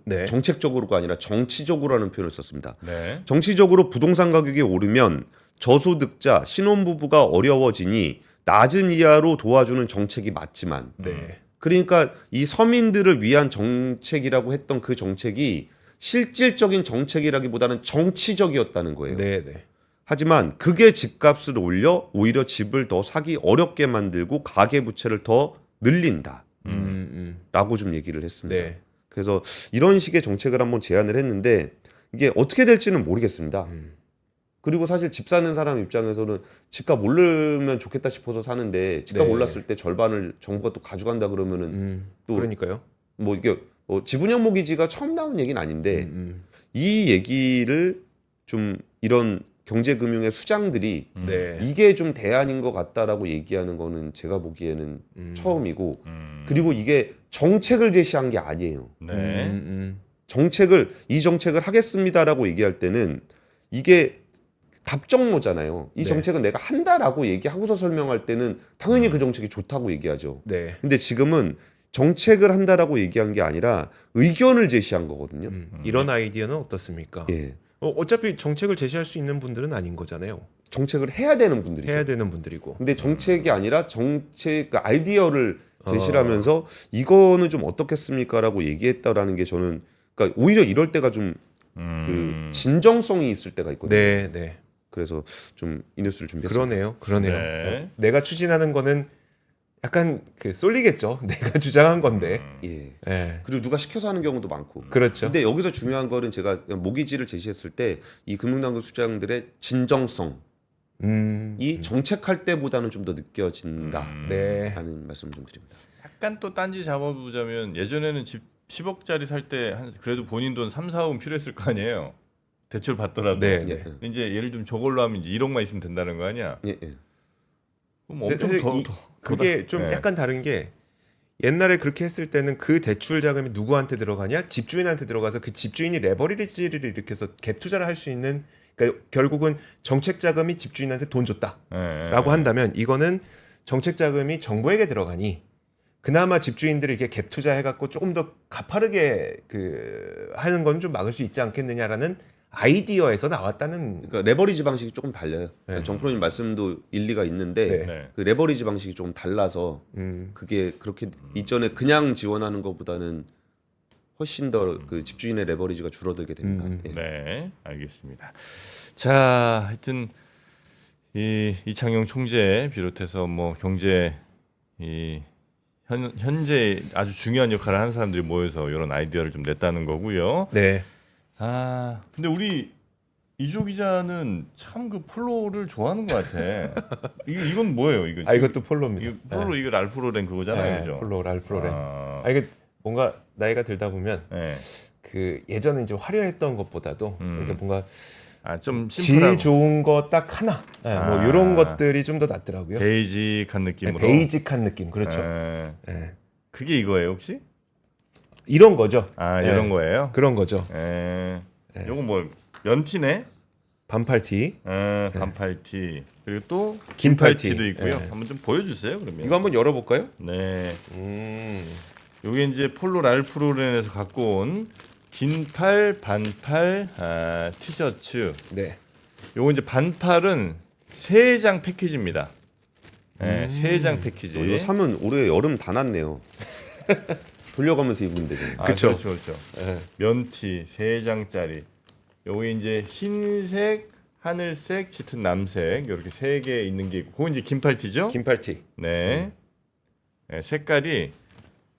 Speaker 3: 네.
Speaker 2: 정책적으로가 아니라 정치적으로라는 표현을 썼습니다.
Speaker 1: 네.
Speaker 2: 정치적으로 부동산 가격이 오르면 저소득자, 신혼부부가 어려워지니 낮은 이하로 도와주는 정책이 맞지만
Speaker 3: 네.
Speaker 2: 그러니까 이 서민들을 위한 정책이라고 했던 그 정책이 실질적인 정책이라기보다는 정치적이었다는 거예요.
Speaker 3: 네. 네.
Speaker 2: 하지만 그게 집값을 올려 오히려 집을 더 사기 어렵게 만들고 가계부채를 더 늘린다. 라고 좀 얘기를 했습니다.
Speaker 3: 네.
Speaker 2: 그래서 이런 식의 정책을 한번 제안을 했는데 이게 어떻게 될지는 모르겠습니다. 그리고 사실 집 사는 사람 입장에서는 집값 오르면 좋겠다 싶어서 사는데 집값
Speaker 3: 네.
Speaker 2: 올랐을 때 절반을 정부가 또 가져간다 그러면은 또
Speaker 3: 그러니까요.
Speaker 2: 뭐 이게 지분형 모기지가 처음 나온 얘기는 아닌데 이 얘기를 좀 이런 경제금융의 수장들이
Speaker 3: 네.
Speaker 2: 이게 좀 대안인 것 같다라고 얘기하는 거는 제가 보기에는 처음이고 그리고 이게 정책을 제시한 게 아니에요.
Speaker 1: 네.
Speaker 2: 이 정책을 하겠습니다라고 얘기할 때는 이게 답정로잖아요. 이
Speaker 3: 네.
Speaker 2: 정책은 내가 한다라고 얘기하고서 설명할 때는 당연히 그 정책이 좋다고 얘기하죠.
Speaker 3: 네.
Speaker 2: 근데 지금은 정책을 한다라고 얘기한 게 아니라 의견을 제시한 거거든요.
Speaker 3: 이런 아이디어는 어떻습니까?
Speaker 2: 예.
Speaker 3: 어차피 정책을 제시할 수 있는 분들은 아닌 거잖아요.
Speaker 2: 정책을 해야 되는 분들이죠.
Speaker 3: 해야 되는 분들이고.
Speaker 2: 근데 정책이 아니라 정책 그 아이디어를 제시를 하면서 이거는 좀 어떻겠습니까라고 얘기했다라는 게 저는 그러니까 오히려 이럴 때가 좀 그 진정성이 있을 때가 있거든요.
Speaker 3: 네, 네.
Speaker 2: 그래서 좀 이 뉴스를 준비했습니다.
Speaker 3: 그러네요.
Speaker 1: 네.
Speaker 3: 내가 추진하는 거는 약간 그 쏠리겠죠. 내가 주장한 건데.
Speaker 2: 예.
Speaker 3: 예.
Speaker 2: 그리고 누가 시켜서 하는 경우도 많고.
Speaker 3: 그렇죠.
Speaker 2: 근데 여기서 중요한 거는 제가 모기지를 제시했을 때 이 금융당국 수장들의 진정성이 정책할 때보다는 좀 더 느껴진다라는
Speaker 3: 네.
Speaker 2: 말씀 좀 드립니다.
Speaker 1: 약간 또 딴지 잡아보자면 예전에는 집 10억짜리 살 때 그래도 본인 돈 3, 4억 필요했을 거 아니에요. 대출 받더라도.
Speaker 3: 네,
Speaker 2: 예,
Speaker 3: 네.
Speaker 1: 이제 예를 좀 저걸로 하면 이제 1억만 있으면 된다는 거 아니야?
Speaker 2: 예, 예.
Speaker 1: 그럼 엄청
Speaker 3: 사실 그게 좀
Speaker 1: 네.
Speaker 3: 약간 다른 게 옛날에 그렇게 했을 때는 그 대출 자금이 누구한테 들어가냐? 집주인한테 들어가서 그 집주인이 레버리지를 일으켜서 갭 투자를 할 수 있는 그러니까 결국은 정책 자금이 집주인한테 돈 줬다라고
Speaker 1: 네.
Speaker 3: 한다면 이거는 정책 자금이 정부에게 들어가니 그나마 집주인들이 이렇게 갭 투자해갖고 조금 더 가파르게 그 하는 건 좀 막을 수 있지 않겠느냐라는 아이디어에서 나왔다는.
Speaker 2: 그러니까 레버리지 방식이 조금 달라요.
Speaker 3: 네.
Speaker 2: 정프로님 말씀도 일리가 있는데
Speaker 3: 네.
Speaker 1: 네.
Speaker 2: 그 레버리지 방식이 조금 달라서 그게 그렇게 이전에 그냥 지원하는 것보다는 훨씬 더 그 집주인의 레버리지가 줄어들게 됩니다. 예.
Speaker 1: 네, 알겠습니다. 자, 하여튼 이창용 총재 비롯해서 뭐 경제 현재 아주 중요한 역할을 하는 사람들이 모여서 이런 아이디어를 좀 냈다는 거고요.
Speaker 3: 네.
Speaker 1: 아, 근데 우리 이조 기자는 참 그 폴로를 좋아하는 것 같아. 이건 뭐예요? 이거
Speaker 3: 아 이것도 폴로입니다.
Speaker 1: 이거 폴로 이거 랄프로렌 그거잖아요,
Speaker 3: 네,
Speaker 1: 그죠?
Speaker 3: 폴로 랄프로렌.
Speaker 1: 아,
Speaker 3: 이게 뭔가 나이가 들다 보면
Speaker 1: 네.
Speaker 3: 그 예전에 이제 화려했던 것보다도 그러니까 뭔가
Speaker 1: 좀
Speaker 3: 질
Speaker 1: 심플하고
Speaker 3: 좋은 거 딱 하나 뭐 이런 것들이 좀 더 낫더라고요.
Speaker 1: 베이직한 느낌으로.
Speaker 3: 베이직한 느낌 그렇죠.
Speaker 1: 예.
Speaker 3: 예.
Speaker 1: 그게 이거예요 혹시?
Speaker 3: 이런 거죠.
Speaker 1: 이런
Speaker 3: 예.
Speaker 1: 거예요?
Speaker 3: 그런 거죠.
Speaker 1: 예. 요거 뭐 면티네?
Speaker 3: 반팔티.
Speaker 1: 반팔티 그리고 또
Speaker 3: 긴 팔티.
Speaker 1: 긴팔티도 있고요.
Speaker 3: 예.
Speaker 1: 한번 좀 보여주세요 그러면.
Speaker 3: 이거 한번 열어볼까요?
Speaker 1: 네. 요게 이제 폴로 랄프 로렌에서 갖고 온 긴팔 반팔 티셔츠.
Speaker 3: 네.
Speaker 1: 요거 이제 반팔은 3장 패키지입니다. 네, 3장 패키지.
Speaker 2: 이거 사면 올해 여름 다 났네요. 돌려가면서 입으면 되잖아요.
Speaker 3: 그쵸.
Speaker 1: 그렇죠.
Speaker 3: 예.
Speaker 1: 면티 3장짜리. 요게 이제 흰색, 하늘색, 짙은 남색 이렇게 3개 있는 게 있고, 그건 이제 긴팔티죠?
Speaker 3: 긴팔티.
Speaker 1: 네. 네, 색깔이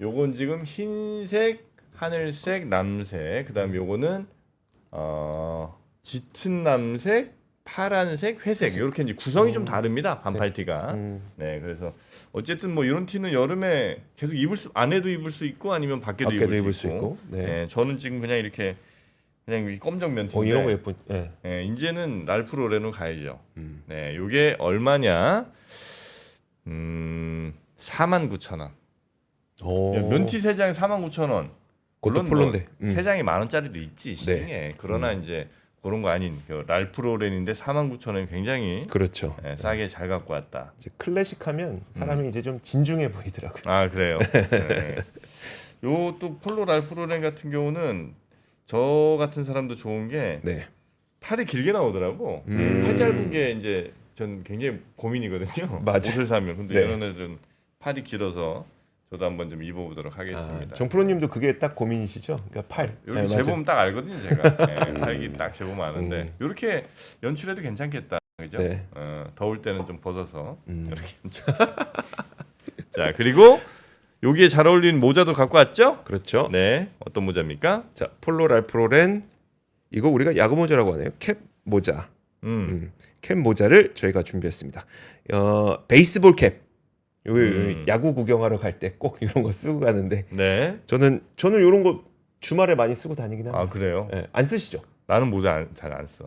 Speaker 1: 요건 지금 흰색, 하늘색, 남색. 그다음 요거는 짙은 남색, 파란색, 회색. 이렇게 이제 구성이 좀 다릅니다. 반팔티가. 네, 그래서 어쨌든 뭐 이런 티는 여름에 계속 안에도 입을 수 있고 아니면 밖에도 입을 수 있고.
Speaker 3: 네.
Speaker 1: 네, 저는 지금 그냥 이렇게 그냥 이 검정 면티인데.
Speaker 3: 이런 거 예쁜. 예.
Speaker 1: 네, 이제는 랄프 로렌으로 가야죠. 네, 요게 얼마냐? 49,000원. 면티 3장에 49,000원.
Speaker 3: 그것도
Speaker 1: 물론
Speaker 3: 폴로인데.
Speaker 1: 뭐 3장에 10,000원짜리도 있지 시중에. 그러나 이제 그런 거 아닌 그 랄프 로렌인데 49,000원이 굉장히
Speaker 3: 그렇죠.
Speaker 1: 싸게 잘 갖고 왔다.
Speaker 3: 이제 클래식하면 사람이 이제 좀 진중해 보이더라고요.
Speaker 1: 아 그래요. 네. 요 또 폴로 랄프 로렌 같은 경우는 저 같은 사람도 좋은 게
Speaker 3: 네.
Speaker 1: 팔이 길게 나오더라고. 팔 짧은 게 이제 전 굉장히 고민이거든요.
Speaker 3: 맞아.
Speaker 1: 옷을 사면. 근데
Speaker 3: 네.
Speaker 1: 이런 애들은 팔이 길어서 저도 한번 좀 입어보도록 하겠습니다.
Speaker 3: 정프로님도 그게 딱 고민이시죠? 그러니까 팔.
Speaker 1: 이렇게
Speaker 3: 네,
Speaker 1: 재보면 딱 알거든요, 제가. 네, 팔기 딱 재보면 아는데 이렇게 연출해도 괜찮겠다, 그죠?
Speaker 3: 네.
Speaker 1: 더울 때는 좀 벗어서 이렇게. 자 그리고 여기에 잘 어울리는 모자도 갖고 왔죠?
Speaker 3: 그렇죠.
Speaker 1: 네, 어떤 모자입니까?
Speaker 3: 자, 폴로 랄프 로렌 이거 우리가 야구 모자라고 하네요. 캡 모자. 캡 모자를 저희가 준비했습니다. 베이스볼 캡. 요 야구 구경하러 갈 때 꼭 이런 거 쓰고 가는데
Speaker 1: 네.
Speaker 3: 저는 이런 거 주말에 많이 쓰고 다니긴 합니다.
Speaker 1: 아 그래요?
Speaker 3: 예, 안 쓰시죠?
Speaker 1: 나는 모자 잘 안 써.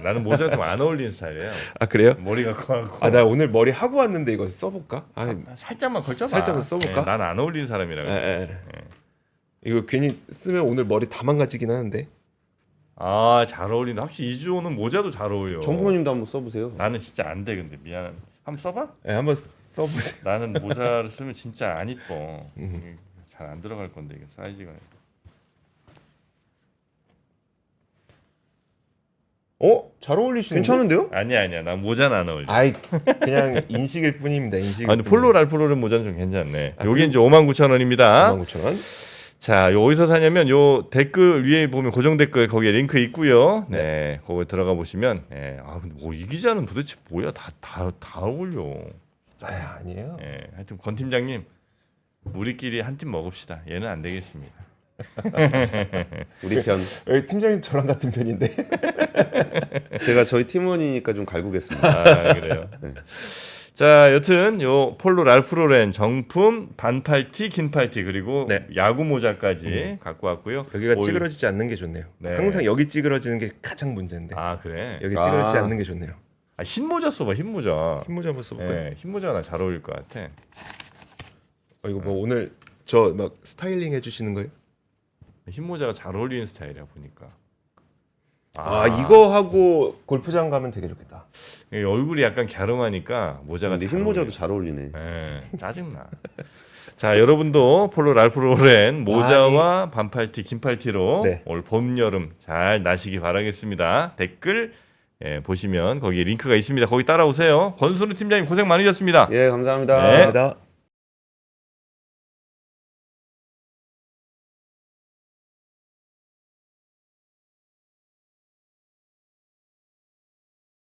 Speaker 1: 나는 모자 좀 안 어울리는 스타일이에요.
Speaker 3: 아 그래요?
Speaker 1: 머리가 커갖고.
Speaker 3: 나 오늘 머리 하고 왔는데 이거 써볼까?
Speaker 1: 살짝만 걸쳐봐.
Speaker 3: 살짝만 써볼까?
Speaker 1: 난 안 어울리는 사람이라고.
Speaker 3: 이거 괜히 쓰면 오늘 머리 다 망가지긴 하는데.
Speaker 1: 잘 어울린다. 확실히 이주호는 모자도 잘 어울려.
Speaker 2: 정부님도 한번 써보세요.
Speaker 1: 나는 진짜 안 돼. 근데 미안. 한번 써봐.
Speaker 3: 네, 한번 써보세요.
Speaker 1: 나는 모자를 쓰면 진짜 안 이뻐. 잘 안 들어갈 건데 이게 사이즈가.
Speaker 3: 잘 어울리시는데?
Speaker 2: 괜찮은데요?
Speaker 1: 아니야. 난 모자는 안 어울려.
Speaker 3: 아이 그냥 인식일 뿐입니다.
Speaker 1: 근데 폴로 랄프 로렌 모자는 좀 괜찮네. 요게 이제 59,000원입니다.
Speaker 3: 59,000원.
Speaker 1: 자, 요 어디서 사냐면 요 댓글 위에 보면 고정 댓글 거기에 링크 있고요. 네, 거기 들어가 보시면. 네, 근데 뭐 이 기자는 도대체 뭐야? 다 어울려.
Speaker 3: 아니에요.
Speaker 1: 네, 하여튼 권 팀장님 우리끼리 한 팀 먹읍시다. 얘는 안 되겠습니다.
Speaker 2: 우리 편.
Speaker 3: 여기 팀장님 저랑 같은 편인데.
Speaker 2: 제가 저희 팀원이니까 좀 갈구겠습니다.
Speaker 1: 그래요. 자, 여튼 요 폴로 랄프 로렌 정품 반팔티, 긴팔티 그리고 야구 모자까지 갖고 왔고요.
Speaker 3: 여기가 찌그러지지 않는 게 좋네요.
Speaker 1: 네.
Speaker 3: 항상 여기 찌그러지는 게 가장 문제인데.
Speaker 1: 그래.
Speaker 3: 여기 찌그러지지 않는 게 좋네요.
Speaker 1: 흰 모자 써봐, 흰 모자.
Speaker 3: 흰 모자 한번 써볼까요?
Speaker 1: 네, 흰 모자가 나 잘 어울릴 것 같아.
Speaker 3: 이거 뭐 오늘 저 막 스타일링 해주시는 거예요?
Speaker 1: 흰 모자가 잘 어울리는 스타일이야 보니까.
Speaker 3: 이거 하고 골프장 가면 되게 좋겠다.
Speaker 1: 얼굴이 약간 갸름하니까 모자가.
Speaker 2: 근데 흰 모자도 잘 어울리네.
Speaker 1: 짜증나. 자, 여러분도 폴로 랄프 로렌 모자와 반팔티, 긴팔티로 올 봄, 여름 잘 나시기 바라겠습니다. 댓글 보시면 거기에 링크가 있습니다. 거기 따라오세요. 권순우 팀장님 고생 많으셨습니다.
Speaker 2: 예, 감사합니다.
Speaker 1: 네.
Speaker 3: 감사합니다.